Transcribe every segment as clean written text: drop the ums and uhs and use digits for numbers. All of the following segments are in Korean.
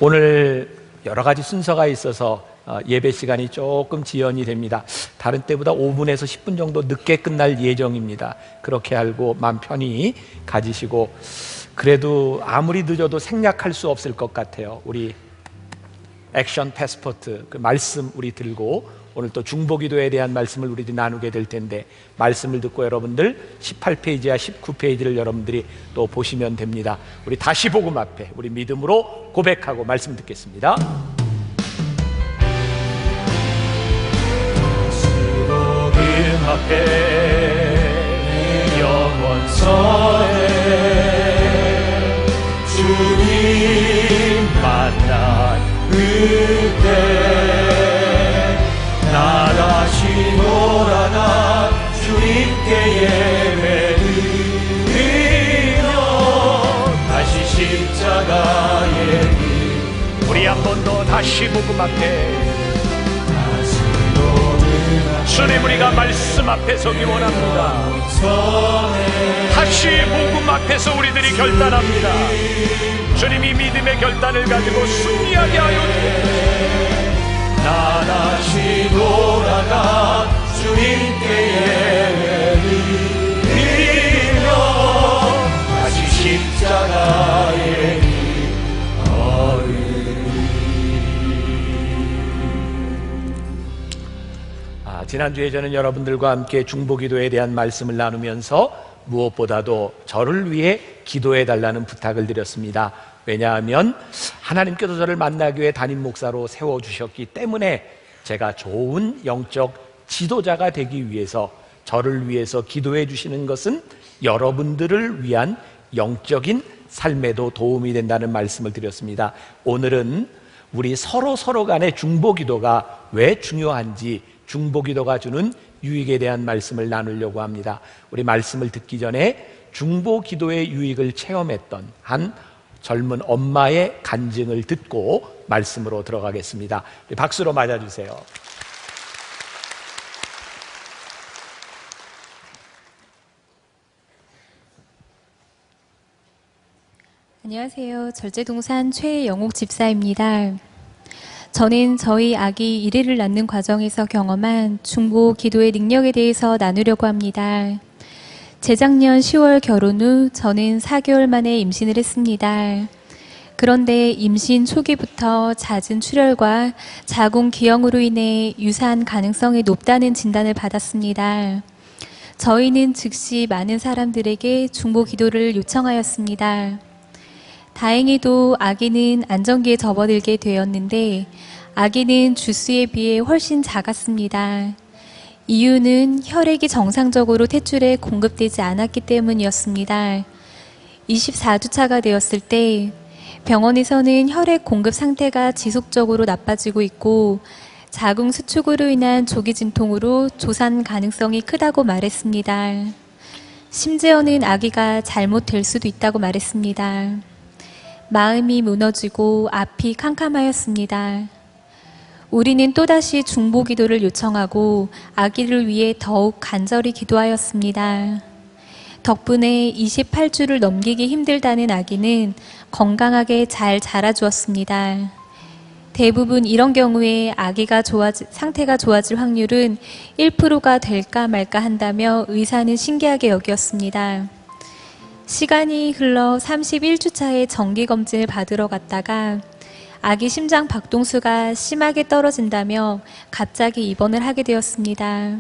오늘 여러 가지 순서가 있어서 예배 시간이 조금 지연이 됩니다. 다른 때보다 5분에서 10분 정도 늦게 끝날 예정입니다. 그렇게 알고 마음 편히 가지시고, 그래도 아무리 늦어도 생략할 수 없을 것 같아요. 우리 액션 패스포트 그 말씀 우리 들고 오늘 또 중보기도에 대한 말씀을 우리들이 나누게 될 텐데, 말씀을 듣고 여러분들 18페이지와 19페이지를 여러분들이 또 보시면 됩니다. 우리 다시 복음 앞에 우리 믿음으로 고백하고 말씀 듣겠습니다. 다시 복음 앞에 영원선에 주님 만난 그때 나 다시 돌아가 주님께 예배드리며 다시 십자가에 우리 한 번 더 다시 복음 앞에 주님, 우리가 말씀 앞에 서기 원합니다. 다시 복음 앞에서 우리들이 결단합니다. 주님이 믿음의 결단을 가지고 승리하게 하여 주옵소서. 나 다시 돌아가 주님께 예배드리며 다시 십자가에 지난주에 저는 여러분들과 함께 중보기도에 대한 말씀을 나누면서 무엇보다도 저를 위해 기도해 달라는 부탁을 드렸습니다. 왜냐하면 하나님께서 저를 만나교회 담임 목사로 세워주셨기 때문에 제가 좋은 영적 지도자가 되기 위해서 저를 위해서 기도해 주시는 것은 여러분들을 위한 영적인 삶에도 도움이 된다는 말씀을 드렸습니다. 오늘은 우리 서로 간의 중보기도가 왜 중요한지, 중보기도가 주는 유익에 대한 말씀을 나누려고 합니다. 우리 말씀을 듣기 전에 중보기도의 유익을 체험했던 한 젊은 엄마의 간증을 듣고 말씀으로 들어가겠습니다. 박수로 맞아주세요. 안녕하세요. 절제동산 최영옥 집사입니다. 저는 저희 아기 1회를 낳는 과정에서 경험한 중보 기도의 능력에 대해서 나누려고 합니다. 재작년 10월 결혼 후 저는 4개월 만에 임신을 했습니다. 그런데 임신 초기부터 잦은 출혈과 자궁 기형으로 인해 유산 가능성이 높다는 진단을 받았습니다. 저희는 즉시 많은 사람들에게 중보 기도를 요청하였습니다. 다행히도 아기는 안정기에 접어들게 되었는데 아기는 주수에 비해 훨씬 작았습니다. 이유는 혈액이 정상적으로 탯줄에 공급되지 않았기 때문이었습니다. 24주차가 되었을 때 병원에서는 혈액 공급 상태가 지속적으로 나빠지고 있고 자궁 수축으로 인한 조기 진통으로 조산 가능성이 크다고 말했습니다. 심지어는 아기가 잘못될 수도 있다고 말했습니다. 마음이 무너지고 앞이 캄캄하였습니다. 우리는 또다시 중보기도를 요청하고 아기를 위해 더욱 간절히 기도하였습니다. 덕분에 28주를 넘기기 힘들다는 아기는 건강하게 잘 자라주었습니다. 대부분 이런 경우에 아기가 상태가 좋아질 확률은 1%가 될까 말까 한다며 의사는 신기하게 여겼습니다. 시간이 흘러 31주차에 정기검진을 받으러 갔다가 아기 심장 박동수가 심하게 떨어진다며 갑자기 입원을 하게 되었습니다.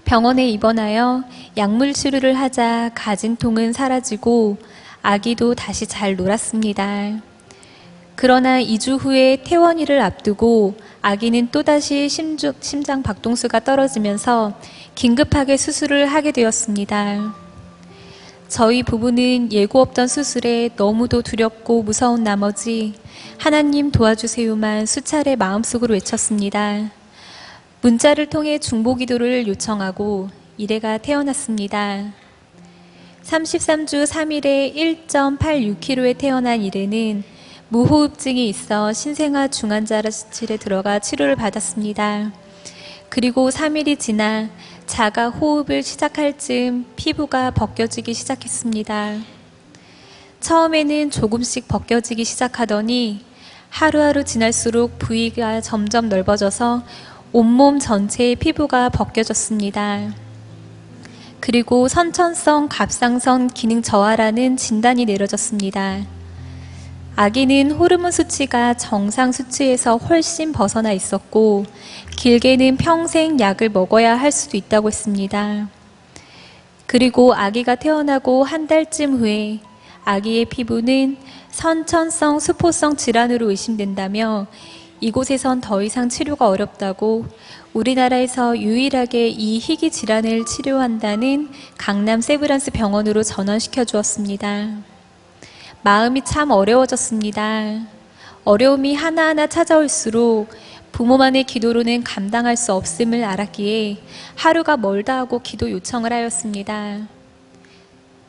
병원에 입원하여 약물 치료를 하자 가진통은 사라지고 아기도 다시 잘 놀았습니다. 그러나 2주 후에 퇴원일을 앞두고 아기는 또다시 심장 박동수가 떨어지면서 긴급하게 수술을 하게 되었습니다. 저희 부부는 예고 없던 수술에 너무도 두렵고 무서운 나머지 하나님 도와주세요만 수차례 마음속으로 외쳤습니다. 문자를 통해 중보기도를 요청하고 이래가 태어났습니다. 33주 3일에 1.86kg에 태어난 이래는 무호흡증이 있어 신생아 중환자실에 들어가 치료를 받았습니다. 그리고 3일이 지나 자가 호흡을 시작할 즈음 피부가 벗겨지기 시작했습니다. 처음에는 조금씩 벗겨지기 시작하더니 하루하루 지날수록 부위가 점점 넓어져서 온몸 전체의 피부가 벗겨졌습니다. 그리고 선천성 갑상선 기능 저하라는 진단이 내려졌습니다. 아기는 호르몬 수치가 정상 수치에서 훨씬 벗어나 있었고 길게는 평생 약을 먹어야 할 수도 있다고 했습니다. 그리고 아기가 태어나고 한 달쯤 후에 아기의 피부는 선천성 수포성 질환으로 의심된다며 이곳에선 더 이상 치료가 어렵다고 우리나라에서 유일하게 이 희귀 질환을 치료한다는 강남 세브란스 병원으로 전원시켜 주었습니다. 마음이 참 어려워졌습니다. 어려움이 하나하나 찾아올수록 부모만의 기도로는 감당할 수 없음을 알았기에 하루가 멀다 하고 기도 요청을 하였습니다.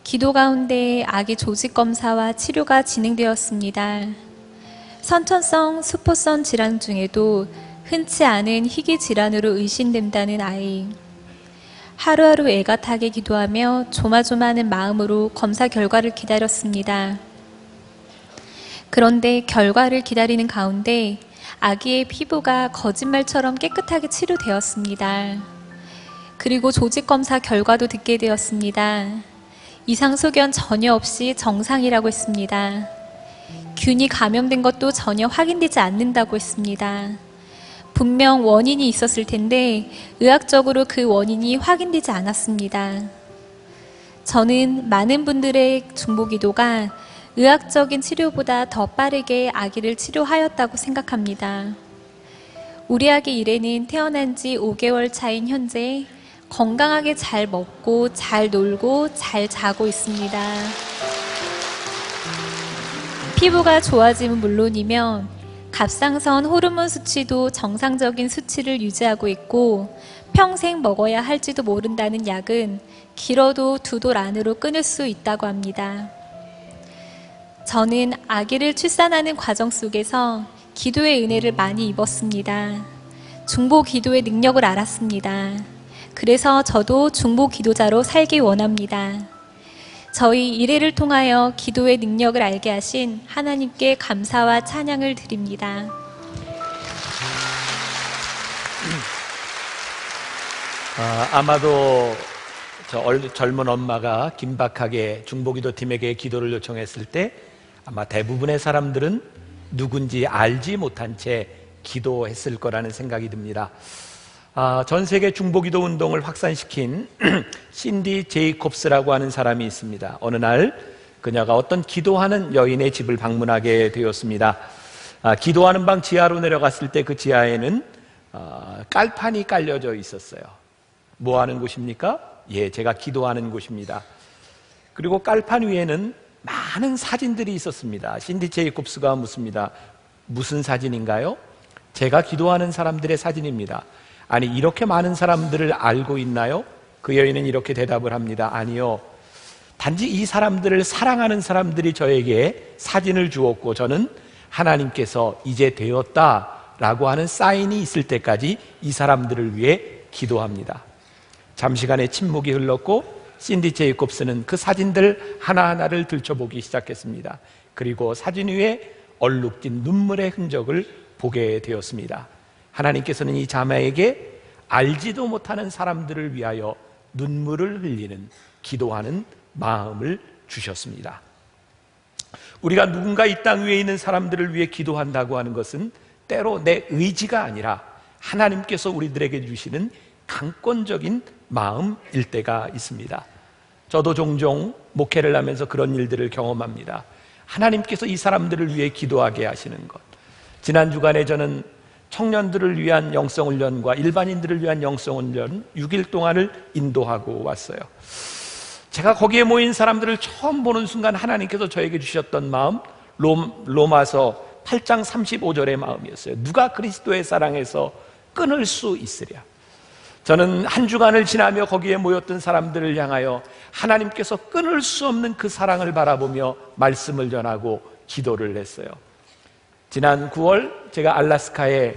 기도 가운데 아기 조직 검사와 치료가 진행되었습니다. 선천성 수포성 질환 중에도 흔치 않은 희귀 질환으로 의심된다는 아이. 하루하루 애가 타게 기도하며 조마조마하는 마음으로 검사 결과를 기다렸습니다. 그런데 결과를 기다리는 가운데 아기의 피부가 거짓말처럼 깨끗하게 치료되었습니다. 그리고 조직 검사 결과도 듣게 되었습니다. 이상 소견 전혀 없이 정상이라고 했습니다. 균이 감염된 것도 전혀 확인되지 않는다고 했습니다. 분명 원인이 있었을 텐데 의학적으로 그 원인이 확인되지 않았습니다. 저는 많은 분들의 중보기도가 의학적인 치료보다 더 빠르게 아기를 치료하였다고 생각합니다. 우리 아기 이래는 태어난 지 5개월 차인 현재 건강하게 잘 먹고 잘 놀고 잘 자고 있습니다. 피부가 좋아짐은 물론이며 갑상선 호르몬 수치도 정상적인 수치를 유지하고 있고 평생 먹어야 할지도 모른다는 약은 길어도 2돌 안으로 끊을 수 있다고 합니다. 저는 아기를 출산하는 과정 속에서 기도의 은혜를 많이 입었습니다. 중보 기도의 능력을 알았습니다. 그래서 저도 중보 기도자로 살기 원합니다. 저희 일회를 통하여 기도의 능력을 알게 하신 하나님께 감사와 찬양을 드립니다. 아마도 젊은 엄마가 긴박하게 중보기도팀에게 기도를 요청했을 때 아마 대부분의 사람들은 누군지 알지 못한 채 기도했을 거라는 생각이 듭니다. 전 세계 중보기도 운동을 확산시킨 신디 제이콥스라고 하는 사람이 있습니다. 어느 날 그녀가 어떤 기도하는 여인의 집을 방문하게 되었습니다. 기도하는 방 지하로 내려갔을 때 그 지하에는 깔판이 깔려져 있었어요. 뭐 하는 곳입니까? 예, 제가 기도하는 곳입니다. 그리고 깔판 위에는 많은 사진들이 있었습니다. 신디 제이콥스가 묻습니다. 무슨 사진인가요? 제가 기도하는 사람들의 사진입니다. 아니, 이렇게 많은 사람들을 알고 있나요? 그 여인은 이렇게 대답을 합니다. 아니요. 단지 이 사람들을 사랑하는 사람들이 저에게 사진을 주었고 저는 하나님께서 이제 되었다라고 하는 사인이 있을 때까지 이 사람들을 위해 기도합니다. 잠시간의 침묵이 흘렀고 신디 제이콥스는 그 사진들 하나하나를 들춰보기 시작했습니다. 그리고 사진 위에 얼룩진 눈물의 흔적을 보게 되었습니다. 하나님께서는 이 자매에게 알지도 못하는 사람들을 위하여 눈물을 흘리는 기도하는 마음을 주셨습니다. 우리가 누군가 이 땅 위에 있는 사람들을 위해 기도한다고 하는 것은 때로 내 의지가 아니라 하나님께서 우리들에게 주시는 강권적인 마음일 때가 있습니다. 저도 종종 목회를 하면서 그런 일들을 경험합니다. 하나님께서 이 사람들을 위해 기도하게 하시는 것. 지난 주간에 저는 청년들을 위한 영성훈련과 일반인들을 위한 영성훈련 6일 동안을 인도하고 왔어요. 제가 거기에 모인 사람들을 처음 보는 순간 하나님께서 저에게 주셨던 마음, 로마서 8장 35절의 마음이었어요. 누가 그리스도의 사랑에서 끊을 수 있으랴. 저는 한 주간을 지나며 거기에 모였던 사람들을 향하여 하나님께서 끊을 수 없는 그 사랑을 바라보며 말씀을 전하고 기도를 했어요. 지난 9월 제가 알래스카에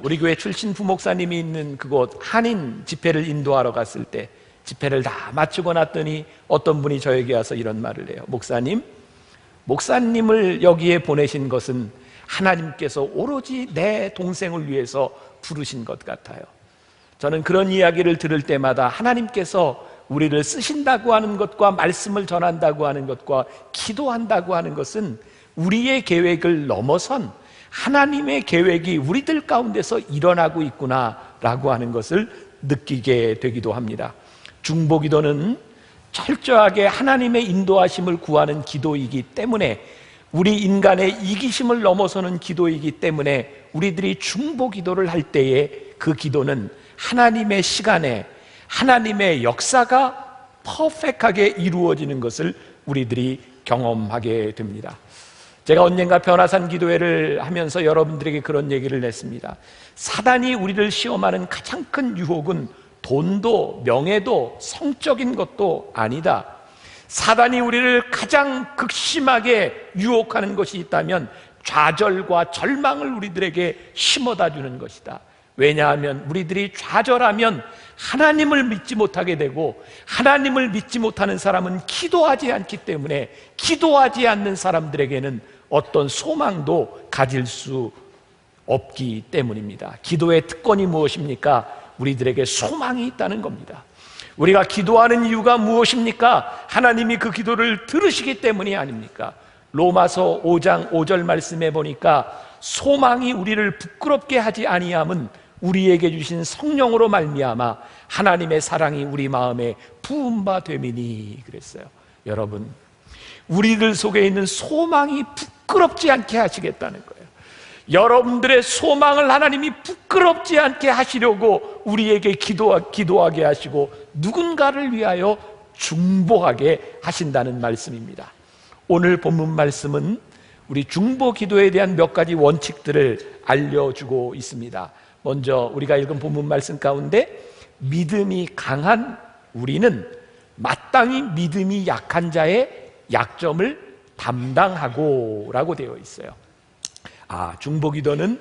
우리 교회 출신 부목사님이 있는 그곳 한인 집회를 인도하러 갔을 때 집회를 다 마치고 났더니 어떤 분이 저에게 와서 이런 말을 해요. 목사님을 여기에 보내신 것은 하나님께서 오로지 내 동생을 위해서 부르신 것 같아요. 저는 그런 이야기를 들을 때마다 하나님께서 우리를 쓰신다고 하는 것과 말씀을 전한다고 하는 것과 기도한다고 하는 것은 우리의 계획을 넘어선 하나님의 계획이 우리들 가운데서 일어나고 있구나라고 하는 것을 느끼게 되기도 합니다. 중보기도는 철저하게 하나님의 인도하심을 구하는 기도이기 때문에, 우리 인간의 이기심을 넘어서는 기도이기 때문에 우리들이 중보기도를 할 때에 그 기도는 하나님의 시간에 하나님의 역사가 퍼펙트하게 이루어지는 것을 우리들이 경험하게 됩니다. 제가 언젠가 변화산 기도회를 하면서 여러분들에게 그런 얘기를 했습니다. 사단이 우리를 시험하는 가장 큰 유혹은 돈도 명예도 성적인 것도 아니다. 사단이 우리를 가장 극심하게 유혹하는 것이 있다면 좌절과 절망을 우리들에게 심어다 주는 것이다. 왜냐하면 우리들이 좌절하면 하나님을 믿지 못하게 되고, 하나님을 믿지 못하는 사람은 기도하지 않기 때문에 기도하지 않는 사람들에게는 어떤 소망도 가질 수 없기 때문입니다. 기도의 특권이 무엇입니까? 우리들에게 소망이 있다는 겁니다. 우리가 기도하는 이유가 무엇입니까? 하나님이 그 기도를 들으시기 때문이 아닙니까? 로마서 5장 5절 말씀에 보니까 소망이 우리를 부끄럽게 하지 아니함은 우리에게 주신 성령으로 말미암아 하나님의 사랑이 우리 마음에 부은 바 됨이니 그랬어요. 여러분, 우리들 속에 있는 소망이 부끄럽지 않게 하시겠다는 거예요. 여러분들의 소망을 하나님이 부끄럽지 않게 하시려고 우리에게 기도하게 하시고 누군가를 위하여 중보하게 하신다는 말씀입니다. 오늘 본문 말씀은 우리 중보 기도에 대한 몇 가지 원칙들을 알려주고 있습니다. 먼저 우리가 읽은 본문 말씀 가운데 믿음이 강한 우리는 마땅히 믿음이 약한 자의 약점을 담당하고 라고 되어 있어요. 중보기도는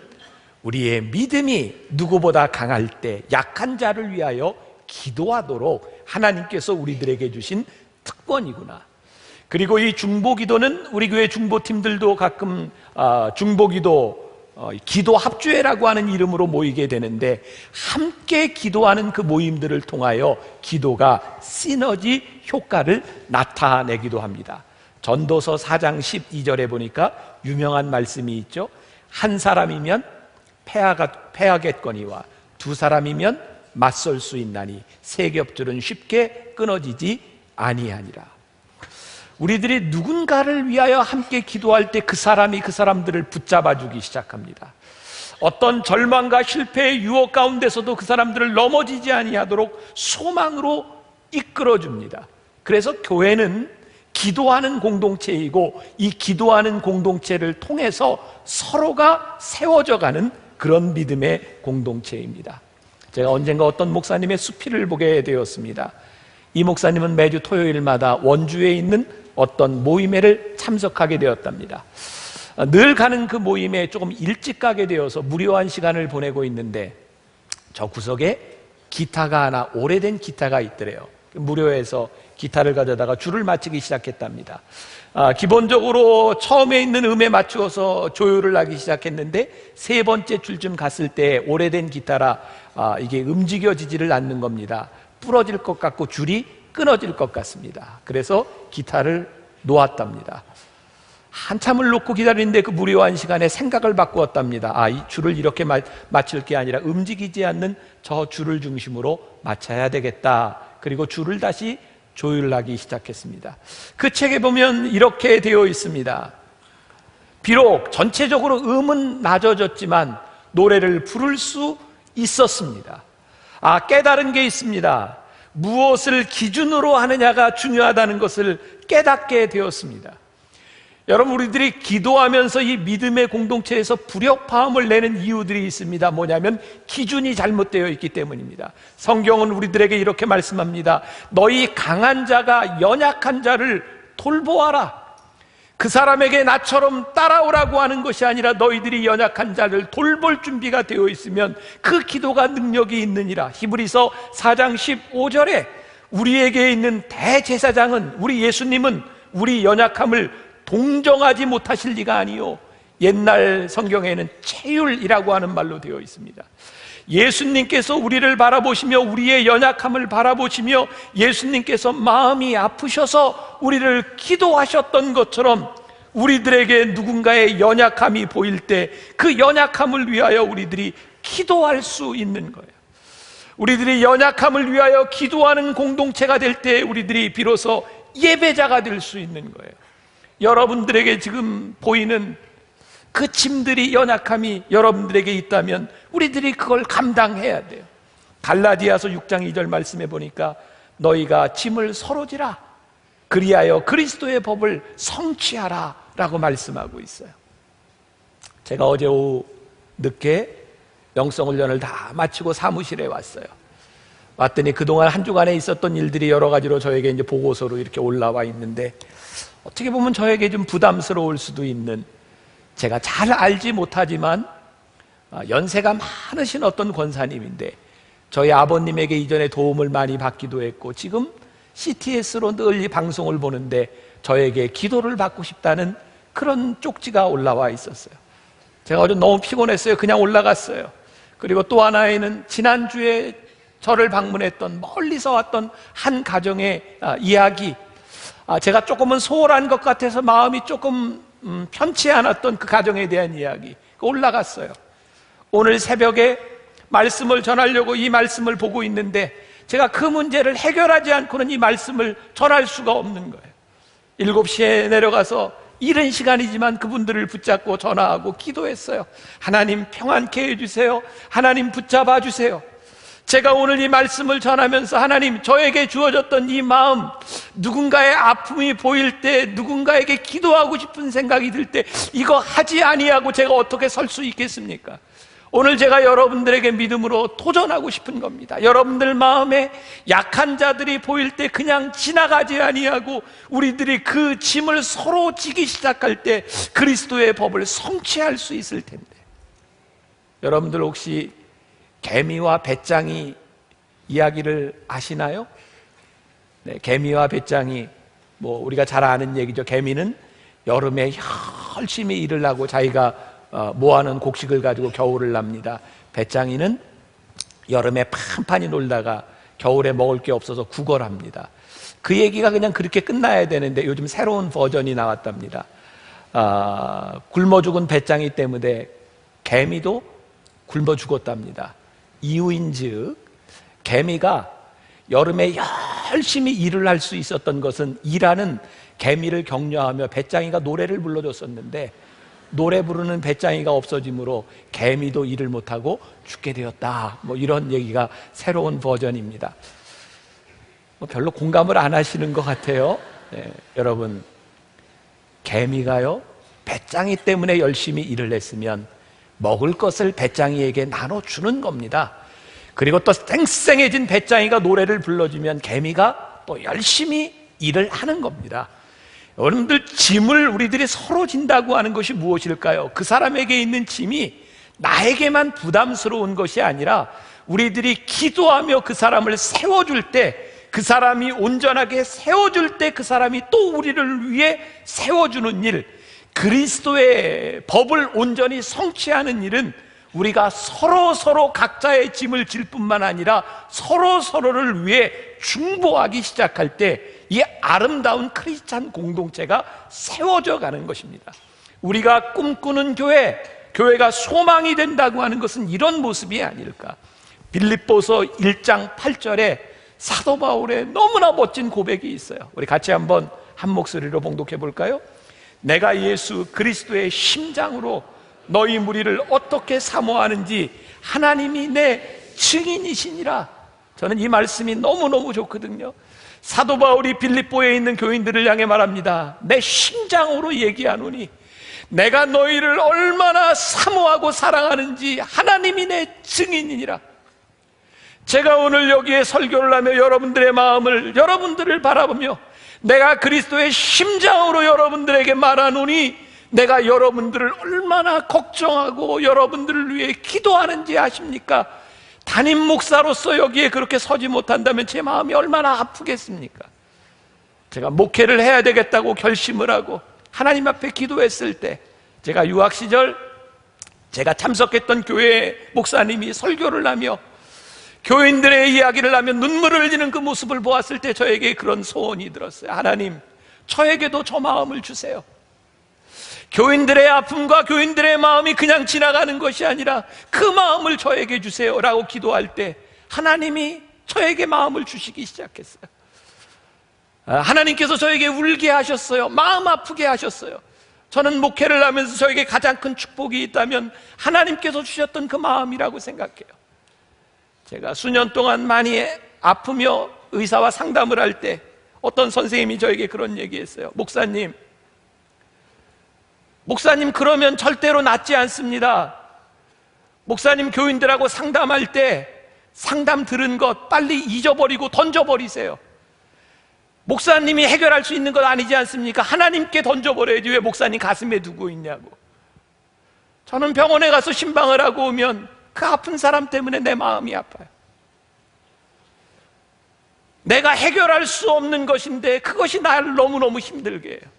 우리의 믿음이 누구보다 강할 때 약한 자를 위하여 기도하도록 하나님께서 우리들에게 주신 특권이구나. 그리고 이 중보기도는 우리 교회 중보팀들도 가끔 중보기도 기도 합주회라고 하는 이름으로 모이게 되는데, 함께 기도하는 그 모임들을 통하여 기도가 시너지 효과를 나타내기도 합니다. 전도서 4장 12절에 보니까 유명한 말씀이 있죠. 한 사람이면 패하겠거니와 두 사람이면 맞설 수 있나니 세 겹줄은 쉽게 끊어지지 아니하니라. 우리들이 누군가를 위하여 함께 기도할 때 그 사람이 그 사람들을 붙잡아 주기 시작합니다. 어떤 절망과 실패의 유혹 가운데서도 그 사람들을 넘어지지 아니하도록 소망으로 이끌어 줍니다. 그래서 교회는 기도하는 공동체이고, 이 기도하는 공동체를 통해서 서로가 세워져 가는 그런 믿음의 공동체입니다. 제가 언젠가 어떤 목사님의 수필을 보게 되었습니다. 이 목사님은 매주 토요일마다 원주에 있는 어떤 모임회를 참석하게 되었답니다. 늘 가는 그 모임에 조금 일찍 가게 되어서 무료한 시간을 보내고 있는데, 저 구석에 기타가 하나, 오래된 기타가 있더래요. 무료해서 기타를 가져다가 줄을 맞추기 시작했답니다. 기본적으로 처음에 있는 음에 맞추어서 조율을 하기 시작했는데, 세 번째 줄쯤 갔을 때 오래된 기타라 이게 움직여지지를 않는 겁니다. 부러질 것 같고 줄이 끊어질 것 같습니다. 그래서 기타를 놓았답니다. 한참을 놓고 기다리는데 그 무료한 시간에 생각을 바꾸었답니다. 이 줄을 이렇게 맞출 게 아니라 움직이지 않는 저 줄을 중심으로 맞춰야 되겠다. 그리고 줄을 다시 조율하기 시작했습니다. 그 책에 보면 이렇게 되어 있습니다. 비록 전체적으로 음은 낮아졌지만 노래를 부를 수 있었습니다. 깨달은 게 있습니다. 무엇을 기준으로 하느냐가 중요하다는 것을 깨닫게 되었습니다. 여러분, 우리들이 기도하면서 이 믿음의 공동체에서 불협화음을 내는 이유들이 있습니다. 뭐냐면 기준이 잘못되어 있기 때문입니다. 성경은 우리들에게 이렇게 말씀합니다. 너희 강한 자가 연약한 자를 돌보아라. 그 사람에게 나처럼 따라오라고 하는 것이 아니라 너희들이 연약한 자를 돌볼 준비가 되어 있으면 그 기도가 능력이 있느니라. 히브리서 4장 15절에 우리에게 있는 대제사장은, 우리 예수님은 우리 연약함을 동정하지 못하실 리가 아니요 옛날 성경에는 체휼이라고 하는 말로 되어 있습니다. 예수님께서 우리를 바라보시며 우리의 연약함을 바라보시며 예수님께서 마음이 아프셔서 우리를 기도하셨던 것처럼 우리들에게 누군가의 연약함이 보일 때 그 연약함을 위하여 우리들이 기도할 수 있는 거예요. 우리들이 연약함을 위하여 기도하는 공동체가 될 때 우리들이 비로소 예배자가 될 수 있는 거예요. 여러분들에게 지금 보이는 그 짐들이, 연약함이 여러분들에게 있다면 우리들이 그걸 감당해야 돼요. 갈라디아서 6장 2절 말씀해 보니까 너희가 짐을 서로 지라 그리하여 그리스도의 법을 성취하라 라고 말씀하고 있어요. 제가 어제 오후 늦게 영성훈련을 다 마치고 사무실에 왔어요. 왔더니 그동안 한 주간에 있었던 일들이 여러 가지로 저에게 이제 보고서로 이렇게 올라와 있는데, 어떻게 보면 저에게 좀 부담스러울 수도 있는, 제가 잘 알지 못하지만 연세가 많으신 어떤 권사님인데 저희 아버님에게 이전에 도움을 많이 받기도 했고 지금 CTS로 늘 이 방송을 보는데 저에게 기도를 받고 싶다는 그런 쪽지가 올라와 있었어요. 제가 어제 너무 피곤했어요. 그냥 올라갔어요. 그리고 또 하나에는 지난주에 저를 방문했던 멀리서 왔던 한 가정의 이야기, 제가 조금은 소홀한 것 같아서 마음이 조금 편치 않았던 그 가정에 대한 이야기 올라갔어요. 오늘 새벽에 말씀을 전하려고 이 말씀을 보고 있는데 제가 그 문제를 해결하지 않고는 이 말씀을 전할 수가 없는 거예요. 7시에 내려가서 이른 시간이지만 그분들을 붙잡고 전화하고 기도했어요. 하나님 평안케 해주세요. 하나님 붙잡아 주세요. 제가 오늘 이 말씀을 전하면서 하나님, 저에게 주어졌던 이 마음, 누군가의 아픔이 보일 때, 누군가에게 기도하고 싶은 생각이 들 때 이거 하지 아니하고 제가 어떻게 설 수 있겠습니까? 오늘 제가 여러분들에게 믿음으로 도전하고 싶은 겁니다. 여러분들 마음에 약한 자들이 보일 때 그냥 지나가지 아니하고 우리들이 그 짐을 서로 지기 시작할 때 그리스도의 법을 성취할 수 있을 텐데, 여러분들 혹시 개미와 배짱이 이야기를 아시나요? 네, 개미와 배짱이, 우리가 잘 아는 얘기죠. 개미는 여름에 열심히 일을 하고 자기가 모아놓은 곡식을 가지고 겨울을 납니다. 배짱이는 여름에 판판히 놀다가 겨울에 먹을 게 없어서 구걸합니다. 그 얘기가 그냥 그렇게 끝나야 되는데 요즘 새로운 버전이 나왔답니다. 굶어 죽은 배짱이 때문에 개미도 굶어 죽었답니다. 이유인즉 개미가 여름에 열심히 일을 할 수 있었던 것은 일하는 개미를 격려하며 배짱이가 노래를 불러줬었는데, 노래 부르는 배짱이가 없어지므로 개미도 일을 못하고 죽게 되었다. 이런 얘기가 새로운 버전입니다. 별로 공감을 안 하시는 것 같아요. 네, 여러분, 개미가요, 배짱이 때문에 열심히 일을 했으면 먹을 것을 배짱이에게 나눠주는 겁니다. 그리고 또 쌩쌩해진 배짱이가 노래를 불러주면 개미가 또 열심히 일을 하는 겁니다. 여러분들, 짐을 우리들이 서로 진다고 하는 것이 무엇일까요? 그 사람에게 있는 짐이 나에게만 부담스러운 것이 아니라 우리들이 기도하며 그 사람을 세워줄 때, 그 사람이 온전하게 세워줄 때 그 사람이 또 우리를 위해 세워주는 일, 그리스도의 법을 온전히 성취하는 일은 우리가 서로 각자의 짐을 질 뿐만 아니라 서로를 위해 중보하기 시작할 때 이 아름다운 크리스찬 공동체가 세워져 가는 것입니다. 우리가 꿈꾸는 교회가 소망이 된다고 하는 것은 이런 모습이 아닐까. 빌립보서 1장 8절에 사도 바울의 너무나 멋진 고백이 있어요. 우리 같이 한번 한 목소리로 봉독해 볼까요? 내가 예수 그리스도의 심장으로 너희 무리를 어떻게 사모하는지 하나님이 내 증인이시니라. 저는 이 말씀이 너무너무 좋거든요. 사도 바울이 빌립보에 있는 교인들을 향해 말합니다. 내 심장으로 얘기하노니 내가 너희를 얼마나 사모하고 사랑하는지 하나님이 내 증인이니라. 제가 오늘 여기에 설교를 하며 여러분들의 마음을, 여러분들을 바라보며 내가 그리스도의 심장으로 여러분들에게 말하노니 내가 여러분들을 얼마나 걱정하고 여러분들을 위해 기도하는지 아십니까? 담임 목사로서 여기에 그렇게 서지 못한다면 제 마음이 얼마나 아프겠습니까? 제가 목회를 해야 되겠다고 결심을 하고 하나님 앞에 기도했을 때 제가 유학 시절 제가 참석했던 교회 목사님이 설교를 하며 교인들의 이야기를 하며 눈물을 흘리는 그 모습을 보았을 때 저에게 그런 소원이 들었어요. 하나님, 저에게도 저 마음을 주세요. 교인들의 아픔과 교인들의 마음이 그냥 지나가는 것이 아니라 그 마음을 저에게 주세요 라고 기도할 때 하나님이 저에게 마음을 주시기 시작했어요. 하나님께서 저에게 울게 하셨어요. 마음 아프게 하셨어요. 저는 목회를 하면서 저에게 가장 큰 축복이 있다면 하나님께서 주셨던 그 마음이라고 생각해요. 제가 수년 동안 많이 아프며 의사와 상담을 할 때 어떤 선생님이 저에게 그런 얘기했어요. 목사님 그러면 절대로 낫지 않습니다. 목사님 교인들하고 상담할 때 상담 들은 것 빨리 잊어버리고 던져버리세요. 목사님이 해결할 수 있는 것 아니지 않습니까? 하나님께 던져버려야지 왜 목사님 가슴에 두고 있냐고. 저는 병원에 가서 신방을 하고 오면 그 아픈 사람 때문에 내 마음이 아파요. 내가 해결할 수 없는 것인데 그것이 나를 너무너무 힘들게 해요.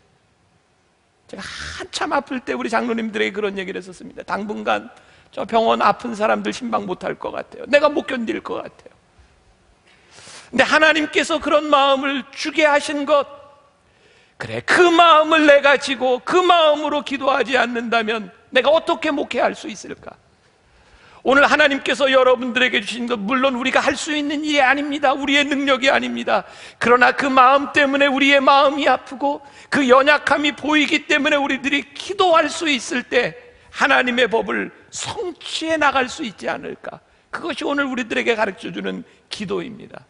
제가 한참 아플 때 우리 장로님들에게 그런 얘기를 했었습니다. 당분간 저 병원 아픈 사람들 신방 못할 것 같아요. 내가 못 견딜 것 같아요. 근데 하나님께서 그런 마음을 주게 하신 것, 그래, 그 마음을 내가 지고 그 마음으로 기도하지 않는다면 내가 어떻게 목회할 수 있을까? 오늘 하나님께서 여러분들에게 주신 것, 물론 우리가 할 수 있는 일이 아닙니다. 우리의 능력이 아닙니다. 그러나 그 마음 때문에 우리의 마음이 아프고 그 연약함이 보이기 때문에 우리들이 기도할 수 있을 때 하나님의 법을 성취해 나갈 수 있지 않을까? 그것이 오늘 우리들에게 가르쳐주는 기도입니다.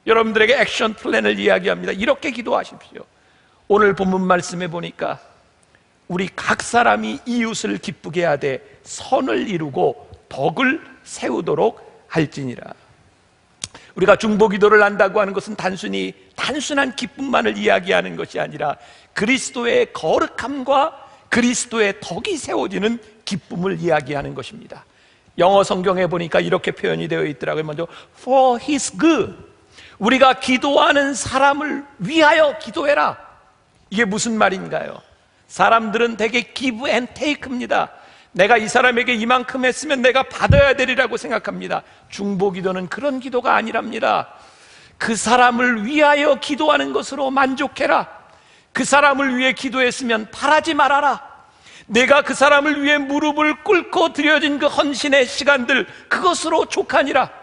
여러분들에게 액션 플랜을 이야기합니다. 이렇게 기도하십시오. 오늘 본문 말씀에 보니까 우리 각 사람이 이웃을 기쁘게 하되 선을 이루고 덕을 세우도록 할지니라. 우리가 중보기도를 한다고 하는 것은 단순한 기쁨만을 이야기하는 것이 아니라 그리스도의 거룩함과 그리스도의 덕이 세워지는 기쁨을 이야기하는 것입니다. 영어 성경에 보니까 이렇게 표현이 되어 있더라고요. 먼저 For His good, 우리가 기도하는 사람을 위하여 기도해라. 이게 무슨 말인가요? 사람들은 되게 give and take입니다. 내가 이 사람에게 이만큼 했으면 내가 받아야 되리라고 생각합니다. 중보기도는 그런 기도가 아니랍니다. 그 사람을 위하여 기도하는 것으로 만족해라. 그 사람을 위해 기도했으면 바라지 말아라. 내가 그 사람을 위해 무릎을 꿇고 드려진 그 헌신의 시간들, 그것으로 족하니라.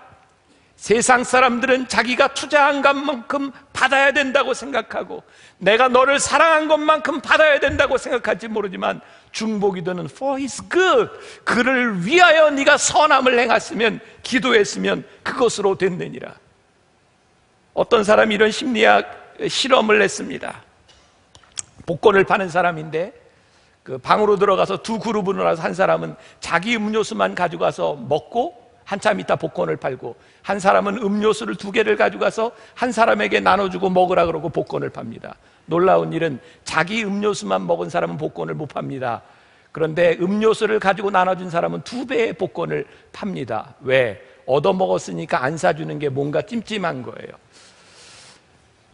세상 사람들은 자기가 투자한 것만큼 받아야 된다고 생각하고 내가 너를 사랑한 것만큼 받아야 된다고 생각할지 모르지만 중보기도는 for his good, 그를 위하여 네가 선함을 행했으면, 기도했으면 그것으로 됐느니라. 어떤 사람이 이런 심리학 실험을 했습니다. 복권을 파는 사람인데 그 방으로 들어가서 두 그룹으로 나눠서 한 사람은 자기 음료수만 가져가서 먹고 한참 있다 복권을 팔고, 한 사람은 음료수를 2개를 가져가서 한 사람에게 나눠주고 먹으라 그러고 복권을 팝니다. 놀라운 일은 자기 음료수만 먹은 사람은 복권을 못 팝니다. 그런데 음료수를 가지고 나눠준 사람은 2배의 복권을 팝니다. 왜? 얻어먹었으니까 안 사주는 게 뭔가 찜찜한 거예요.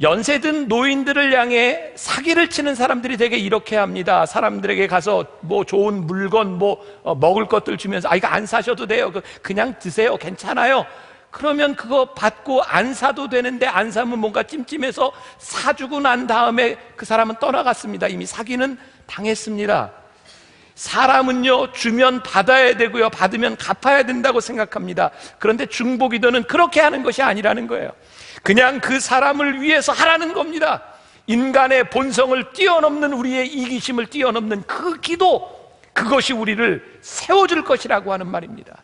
연세든 노인들을 향해 사기를 치는 사람들이 되게 이렇게 합니다. 사람들에게 가서 뭐 좋은 물건, 먹을 것들 주면서 이거 안 사셔도 돼요. 그냥 드세요. 괜찮아요. 그러면 그거 받고 안 사도 되는데 안 사면 뭔가 찜찜해서 사주고 난 다음에 그 사람은 떠나갔습니다. 이미 사기는 당했습니다. 사람은요, 주면 받아야 되고요, 받으면 갚아야 된다고 생각합니다. 그런데 중보기도는 그렇게 하는 것이 아니라는 거예요. 그냥 그 사람을 위해서 하라는 겁니다. 인간의 본성을 뛰어넘는, 우리의 이기심을 뛰어넘는 그 기도, 그것이 우리를 세워줄 것이라고 하는 말입니다.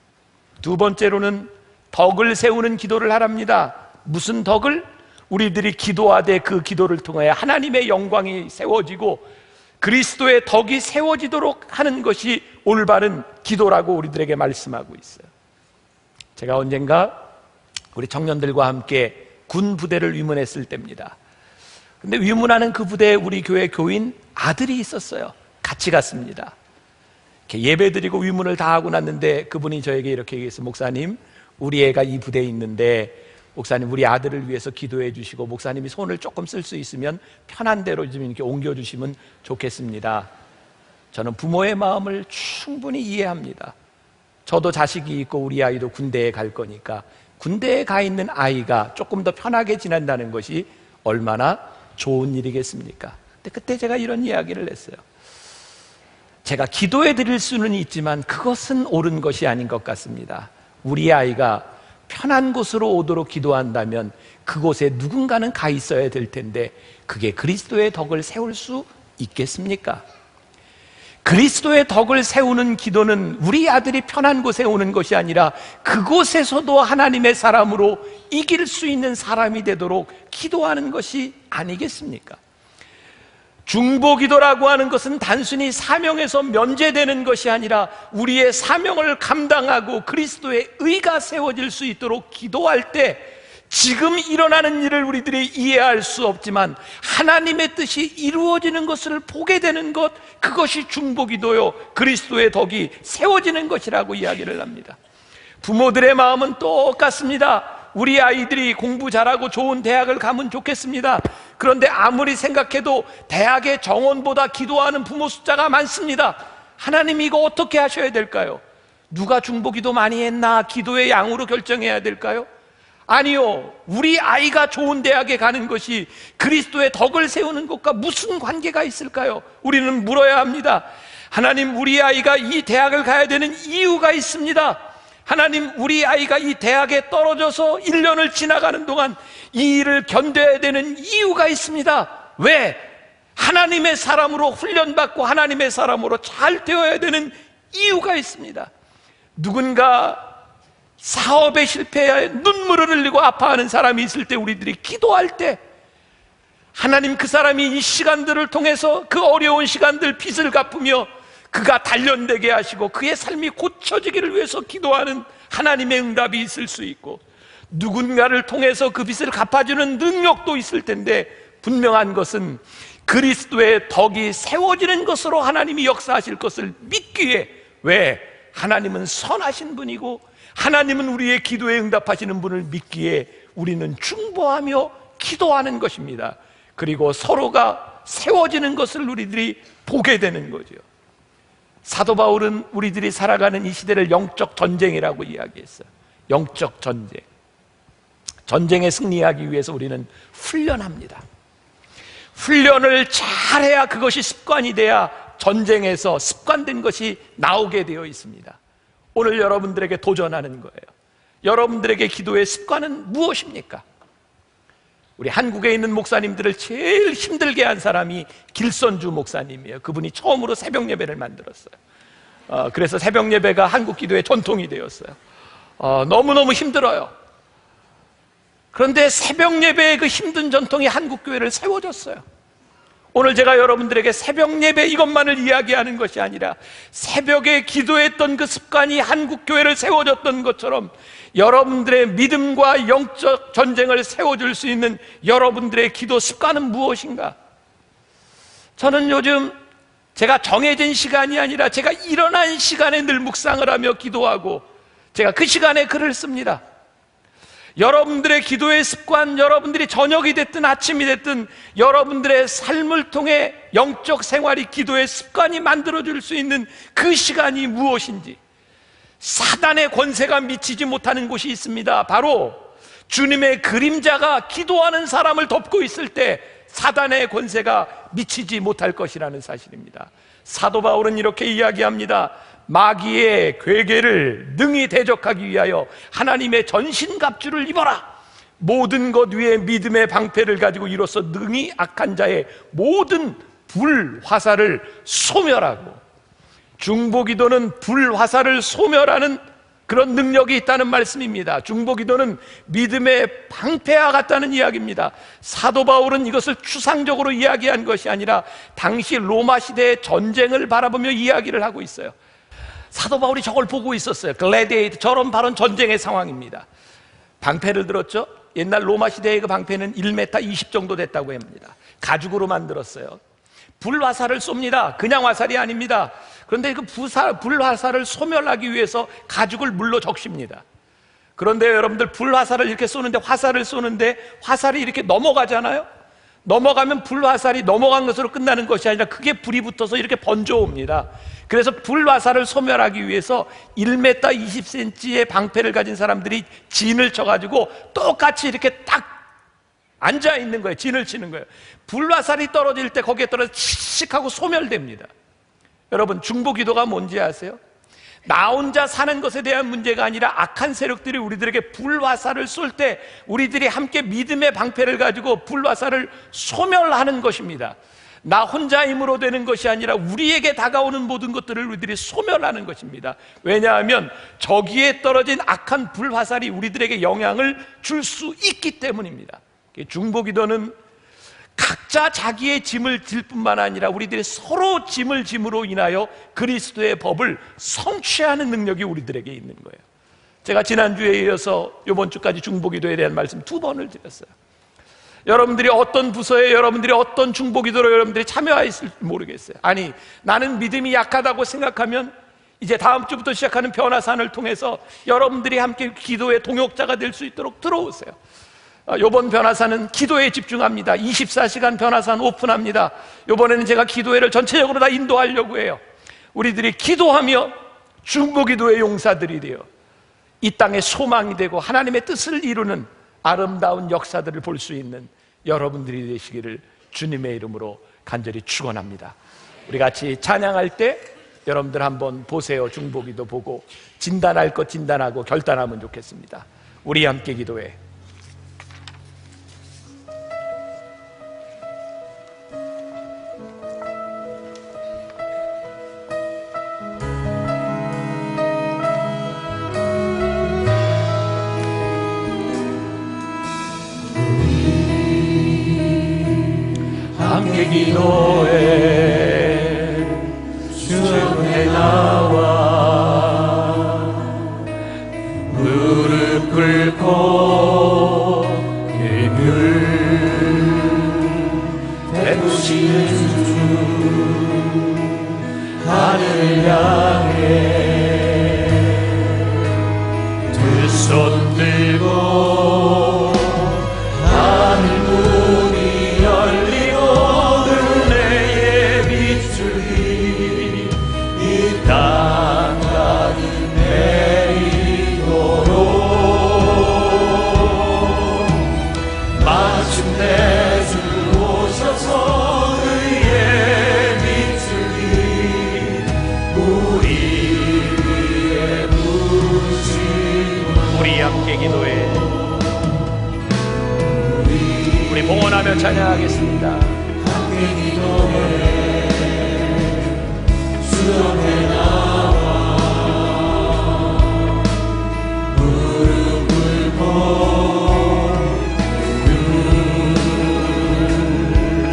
두 번째로는 덕을 세우는 기도를 하랍니다. 무슨 덕을? 우리들이 기도하되 그 기도를 통하여 하나님의 영광이 세워지고 그리스도의 덕이 세워지도록 하는 것이 올바른 기도라고 우리들에게 말씀하고 있어요. 제가 언젠가 우리 청년들과 함께 군 부대를 위문했을 때입니다. 근데 위문하는 그 부대에 우리 교회 교인 아들이 있었어요. 같이 갔습니다. 이렇게 예배드리고 위문을 다 하고 났는데 그분이 저에게 이렇게 얘기했어요. 목사님, 우리 애가 이 부대에 있는데 목사님 우리 아들을 위해서 기도해 주시고 목사님이 손을 조금 쓸 수 있으면 편한 대로 좀 이렇게 옮겨주시면 좋겠습니다. 저는 부모의 마음을 충분히 이해합니다. 저도 자식이 있고 우리 아이도 군대에 갈 거니까 군대에 가 있는 아이가 조금 더 편하게 지낸다는 것이 얼마나 좋은 일이겠습니까? 근데 그때 제가 이런 이야기를 했어요. 제가 기도해 드릴 수는 있지만 그것은 옳은 것이 아닌 것 같습니다. 우리 아이가 편한 곳으로 오도록 기도한다면 그곳에 누군가는 가 있어야 될 텐데 그게 그리스도의 덕을 세울 수 있겠습니까? 그리스도의 덕을 세우는 기도는 우리 아들이 편한 곳에 오는 것이 아니라 그곳에서도 하나님의 사람으로 이길 수 있는 사람이 되도록 기도하는 것이 아니겠습니까? 중보기도라고 하는 것은 단순히 사명에서 면제되는 것이 아니라 우리의 사명을 감당하고 그리스도의 의가 세워질 수 있도록 기도할 때 지금 일어나는 일을 우리들이 이해할 수 없지만 하나님의 뜻이 이루어지는 것을 보게 되는 것, 그것이 중보기도요, 그리스도의 덕이 세워지는 것이라고 이야기를 합니다. 부모들의 마음은 똑같습니다. 우리 아이들이 공부 잘하고 좋은 대학을 가면 좋겠습니다. 그런데 아무리 생각해도 대학의 정원보다 기도하는 부모 숫자가 많습니다. 하나님 이거 어떻게 하셔야 될까요? 누가 중보기도 많이 했나 기도의 양으로 결정해야 될까요? 아니요, 우리 아이가 좋은 대학에 가는 것이 그리스도의 덕을 세우는 것과 무슨 관계가 있을까요? 우리는 물어야 합니다. 하나님, 우리 아이가 이 대학을 가야 되는 이유가 있습니다. 하나님, 우리 아이가 이 대학에 떨어져서 1년을 지나가는 동안 이 일을 견뎌야 되는 이유가 있습니다. 왜? 하나님의 사람으로 훈련받고 하나님의 사람으로 잘 되어야 되는 이유가 있습니다. 누군가 사업에 실패해 눈물을 흘리고 아파하는 사람이 있을 때 우리들이 기도할 때 하나님, 그 사람이 이 시간들을 통해서 그 어려운 시간들 빚을 갚으며 그가 단련되게 하시고 그의 삶이 고쳐지기를 위해서 기도하는 하나님의 응답이 있을 수 있고, 누군가를 통해서 그 빚을 갚아주는 능력도 있을 텐데 분명한 것은 그리스도의 덕이 세워지는 것으로 하나님이 역사하실 것을 믿기에, 왜? 하나님은 선하신 분이고 하나님은 우리의 기도에 응답하시는 분을 믿기에 우리는 중보하며 기도하는 것입니다. 그리고 서로가 세워지는 것을 우리들이 보게 되는 거죠. 사도 바울은 우리들이 살아가는 이 시대를 영적 전쟁이라고 이야기했어요. 영적 전쟁. 전쟁에 승리하기 위해서 우리는 훈련합니다. 훈련을 잘해야 그것이 습관이 돼야 전쟁에서 습관된 것이 나오게 되어 있습니다. 오늘 여러분들에게 도전하는 거예요. 여러분들에게 기도의 습관은 무엇입니까? 우리 한국에 있는 목사님들을 제일 힘들게 한 사람이 길선주 목사님이에요. 그분이 처음으로 새벽 예배를 만들었어요. 그래서 새벽 예배가 한국 기도의 전통이 되었어요. 너무너무 힘들어요. 그런데 새벽 예배의 그 힘든 전통이 한국 교회를 세워줬어요. 오늘 제가 여러분들에게 새벽 예배 이것만을 이야기하는 것이 아니라 새벽에 기도했던 그 습관이 한국 교회를 세워줬던 것처럼 여러분들의 믿음과 영적 전쟁을 세워줄 수 있는 여러분들의 기도 습관은 무엇인가? 저는 요즘 제가 정해진 시간이 아니라 제가 일어난 시간에 늘 묵상을 하며 기도하고 제가 그 시간에 글을 씁니다. 여러분들의 기도의 습관, 여러분들이 저녁이 됐든 아침이 됐든 여러분들의 삶을 통해 영적 생활이 기도의 습관이 만들어줄 수 있는 그 시간이 무엇인지, 사단의 권세가 미치지 못하는 곳이 있습니다. 바로 주님의 그림자가 기도하는 사람을 덮고 있을 때 사단의 권세가 미치지 못할 것이라는 사실입니다. 사도 바울은 이렇게 이야기합니다. 마귀의 괴계를 능히 대적하기 위하여 하나님의 전신갑주를 입어라. 모든 것 위에 믿음의 방패를 가지고 이로써 능히 악한 자의 모든 불화살을 소멸하고, 중보기도는 불화살을 소멸하는 그런 능력이 있다는 말씀입니다. 중보기도는 믿음의 방패와 같다는 이야기입니다. 사도 바울은 이것을 추상적으로 이야기한 것이 아니라 당시 로마 시대의 전쟁을 바라보며 이야기를 하고 있어요. 사도 바울이 저걸 보고 있었어요. 글래디에이터, 저런 바로 전쟁의 상황입니다. 방패를 들었죠. 옛날 로마 시대의 그 방패는 1m 20 정도 됐다고 합니다. 가죽으로 만들었어요. 불화살을 쏩니다. 그냥 화살이 아닙니다. 그런데 그 불화살을 소멸하기 위해서 가죽을 물로 적십니다. 그런데 여러분들 불화살을 이렇게 쏘는데, 화살을 쏘는데 화살이 이렇게 넘어가잖아요. 넘어가면 불화살이 넘어간 것으로 끝나는 것이 아니라 그게 불이 붙어서 이렇게 번져옵니다. 그래서 불화살을 소멸하기 위해서 1m 20cm의 방패를 가진 사람들이 진을 쳐가지고 똑같이 이렇게 딱 앉아 있는 거예요. 진을 치는 거예요. 불화살이 떨어질 때 거기에 떨어져 칙칙 하고 소멸됩니다. 여러분, 중보기도가 뭔지 아세요? 나 혼자 사는 것에 대한 문제가 아니라 악한 세력들이 우리들에게 불화살을 쏠 때 우리들이 함께 믿음의 방패를 가지고 불화살을 소멸하는 것입니다. 나 혼자 힘으로 되는 것이 아니라 우리에게 다가오는 모든 것들을 우리들이 소멸하는 것입니다. 왜냐하면 저기에 떨어진 악한 불화살이 우리들에게 영향을 줄 수 있기 때문입니다. 중보기도는 각자 자기의 짐을 질 뿐만 아니라 우리들이 서로 짐을 짐으로 인하여 그리스도의 법을 성취하는 능력이 우리들에게 있는 거예요. 제가 지난주에 이어서 이번 주까지 중보기도에 대한 말씀 2번을 드렸어요. 여러분들이 어떤 부서에 여러분들이 어떤 중보기도로 여러분들이 참여했을지 모르겠어요. 아니, 나는 믿음이 약하다고 생각하면 이제 다음 주부터 시작하는 변화산을 통해서 여러분들이 함께 기도의 동역자가 될 수 있도록 들어오세요. 이번 변화산은 기도에 집중합니다. 24시간 변화산 오픈합니다. 이번에는 제가 기도회를 전체적으로 다 인도하려고 해요. 우리들이 기도하며 중보기도의 용사들이 되어 이 땅의 소망이 되고 하나님의 뜻을 이루는 아름다운 역사들을 볼 수 있는 여러분들이 되시기를 주님의 이름으로 간절히 축원합니다. 우리 같이 찬양할 때 여러분들 한번 보세요. 중보기도 보고 진단할 것 진단하고 결단하면 좋겠습니다. 우리 함께 기도해. 함께 기도해 주 앞에 나와 무릎 꿇고 예물 베푸시는 주 하늘 향해 두 손 들고 하늘 문이 열리고 은혜의 빛줄이 이 땅 가득 내리도록 마침내 주 오셔서 그의 빛줄이 우리 위에 부시고 우리 함께 기도해. 우리 봉헌하며 찬양하겠습니다. 함께 기도해 주 앞에 나와 무릎 꿇고 늘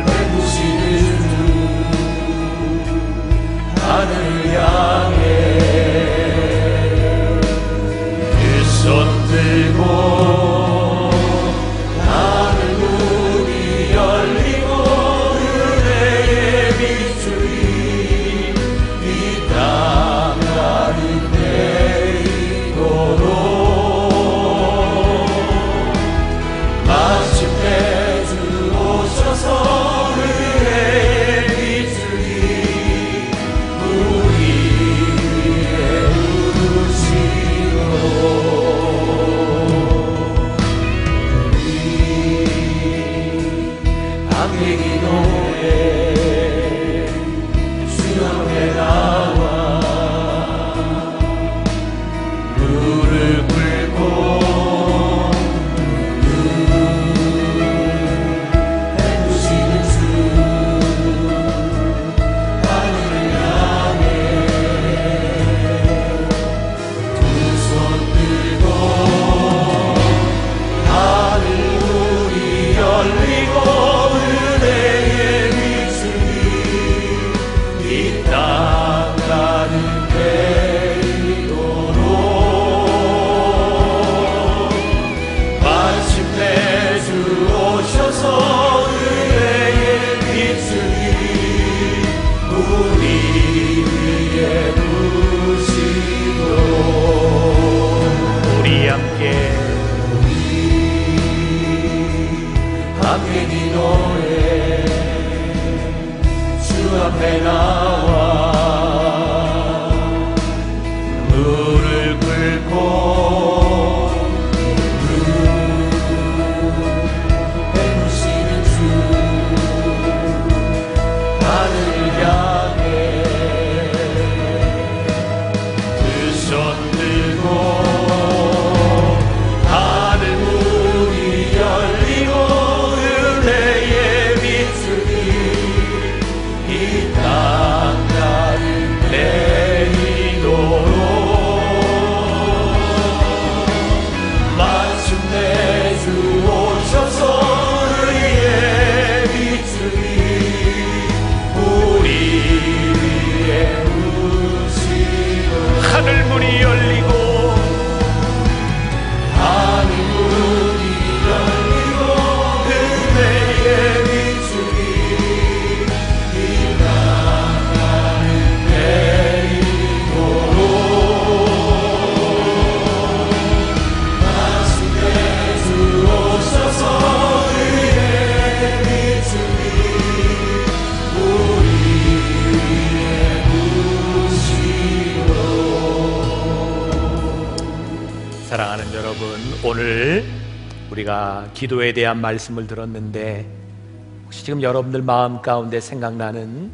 베푸시는 주 하늘 향해 그 손 들고 함께 기도해 앞에 나와 무릎 꿇고 베푸시는 주 하늘 향해 그 손 들고 하늘 문이 열리고 은혜의 빛이 이 땅 가득 내리도록 마침내 주 오셔서 의의 빛이 우리 위에 부시고 하늘 문이 열리고 하늘 문이 열리고 은혜의 빛이 이 땅 가득 내리도록 마침내 주 오셔서 의의 빛이 우리 위에 부시고. 사랑하는 여러분, 오늘 우리가 기도에 대한 말씀을 들었는데 혹시 지금 여러분들 마음 가운데 생각나는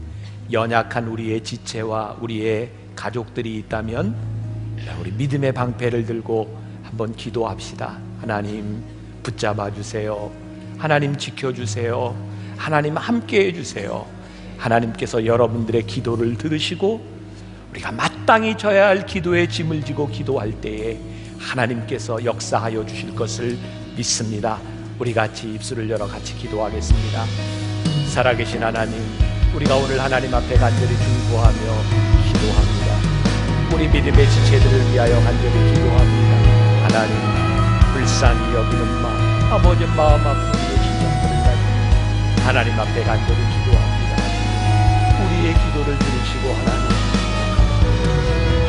연약한 우리의 지체와 우리의 가족들이 있다면 우리 믿음의 방패를 들고 한번 기도합시다. 하나님 붙잡아 주세요. 하나님 지켜주세요. 하나님 함께 해주세요. 하나님께서 여러분들의 기도를 들으시고 우리가 마땅히 져야 할 기도의 짐을 지고 기도할 때에 하나님께서 역사하여 주실 것을 믿습니다. 우리 같이 입술을 열어 같이 기도하겠습니다. 살아계신 하나님, 우리가 오늘 하나님 앞에 간절히 중보하며 기도합니다. 우리 믿음의 지체들을 위하여 간절히 기도합니다. 하나님, 불쌍히 여기는 마음, 아버지 마음 아픈 심령들을 가지고 하나님 앞에 간절히 기도합니다. 우리의 기도를 들으시고 하나님,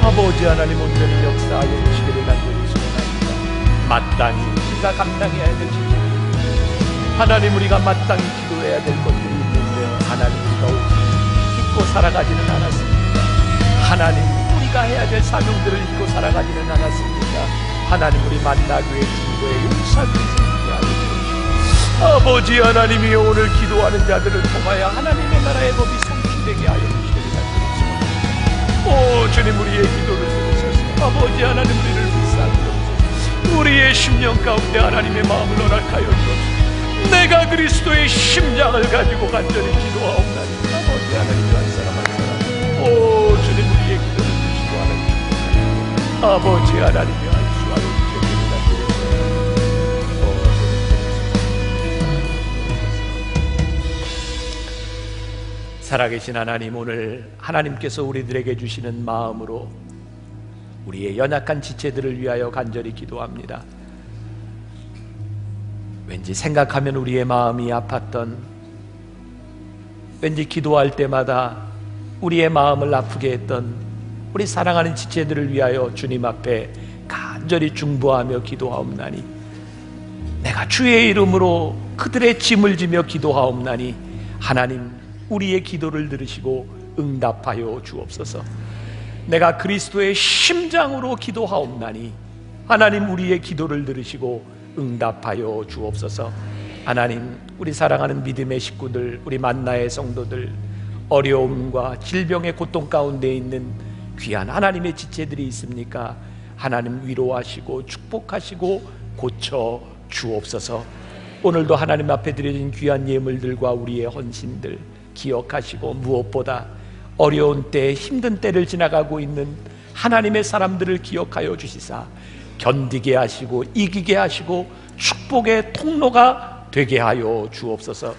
아버지 하나님 온전히 역사하여 주시기를 간절히 소원합니다. 마땅히 우리가 감당해야 될 짓, 하나님 우리가 마땅히 기도해야 될 것들이 있는데 하나님 우리가 잊고 살아가지는 않았습니다. 하나님 우리가 해야 될 사명들을 잊고 살아가지는 않았습니다. 하나님 우리 만나교회 중보에 용사들이 하여 주옵시고 아버지 하나님이 오늘 기도하는 자들을 통하여 하나님의 나라의 법이 성취되게 하여 주시기를 간절히 소원합니다. 오 주님, 우리의 기도를 들으소서. 아버지 하나님 우리를 불쌍히 여기소서. 우리의 심령 가운데 하나님의 마음을 허락하여 주옵소서. 내가 그리스도의 심장을 가지고 간절히 기도하옵나니 아버지 하나님 한 사람 한 사람 오 주님 우리의 기도를 주시고 하나님 아버지 하나님이 안수하여 주시기를 간절히 소원합니다. 살아계신 하나님, 오늘 하나님께서 우리들에게 주시는 마음으로 우리의 연약한 지체들을 위하여 간절히 기도합니다. 왠지 생각하면 우리의 마음이 아팠던, 왠지 기도할 때마다 우리의 마음을 아프게 했던 우리 사랑하는 지체들을 위하여 주님 앞에 간절히 중보하며 기도하옵나니 내가 주의 이름으로 그들의 짐을 지며 기도하옵나니 하나님 우리의 기도를 들으시고 응답하여 주옵소서. 내가 그리스도의 심장으로 기도하옵나니 하나님 우리의 기도를 들으시고 응답하여 주옵소서. 하나님 우리 사랑하는 믿음의 식구들, 우리 만나의 성도들, 어려움과 질병의 고통 가운데 있는 귀한 하나님의 지체들이 있습니까? 하나님 위로하시고 축복하시고 고쳐 주옵소서. 오늘도 하나님 앞에 드려진 귀한 예물들과 우리의 헌신들 기억하시고 무엇보다 어려운 때 힘든 때를 지나가고 있는 하나님의 사람들을 기억하여 주시사 견디게 하시고 이기게 하시고 축복의 통로가 되게 하여 주옵소서.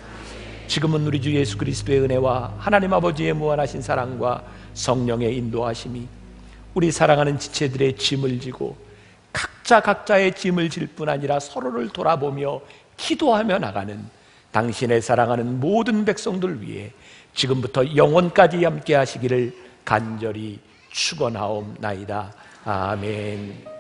지금은 우리 주 예수 그리스도의 은혜와 하나님 아버지의 무한하신 사랑과 성령의 인도하심이 우리 사랑하는 지체들의 짐을 지고 각자의 짐을 질 뿐 아니라 서로를 돌아보며 기도하며 나가는 당신의 사랑하는 모든 백성들 위해 지금부터 영원까지 함께 하시기를 간절히 축원하옵나이다. 아멘.